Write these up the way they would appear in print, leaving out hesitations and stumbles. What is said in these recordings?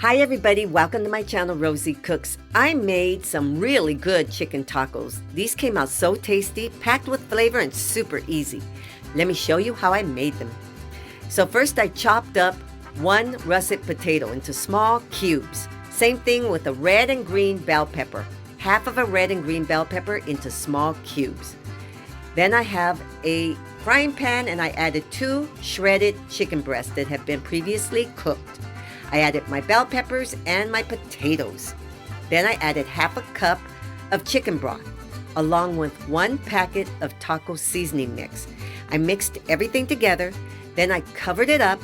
Hi everybody, welcome to my channel, Rosie Cooks. I made some really good chicken tacos. These came out so tasty, packed with flavor and super easy. Let me show you how I made them. So first I chopped up one russet potato into small cubes. Same thing with a red and green bell pepper. Half of a red and green bell pepper into small cubes. Then I have a frying pan and I added 2 shredded chicken breasts that have been previously cooked. I added my bell peppers and my potatoes. Then I added half a cup of chicken broth along with 1 packet of taco seasoning mix. I mixed everything together, then I covered it up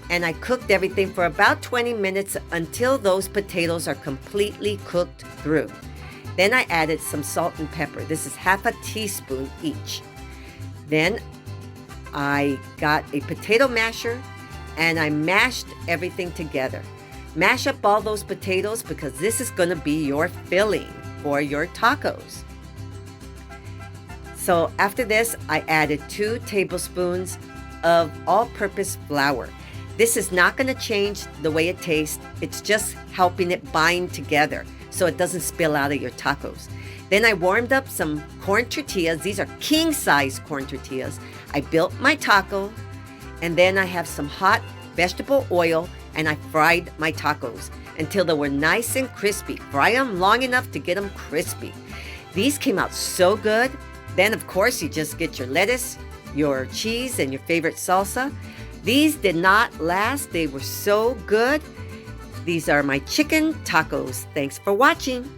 and I cooked everything for about 20 minutes until those potatoes are completely cooked through. Then I added some salt and pepper. This is half a teaspoon each. Then I got a potato masher and I mashed everything together. Mash up all those potatoes because this is going to be your filling for your tacos. So after this, I added 2 tablespoons of all-purpose flour. This is not going to change the way it tastes. It's just helping it bind together so it doesn't spill out of your tacos. Then I warmed up some corn tortillas. These are king-size corn tortillas. I built my taco. And then I have some hot vegetable oil and I fried my tacos until they were nice and crispy. Fry them long enough to get them crispy. These came out so good. Then of course you just get your lettuce, your cheese, and your favorite salsa. These did not last. They were so good. These are my chicken tacos. Thanks for watching.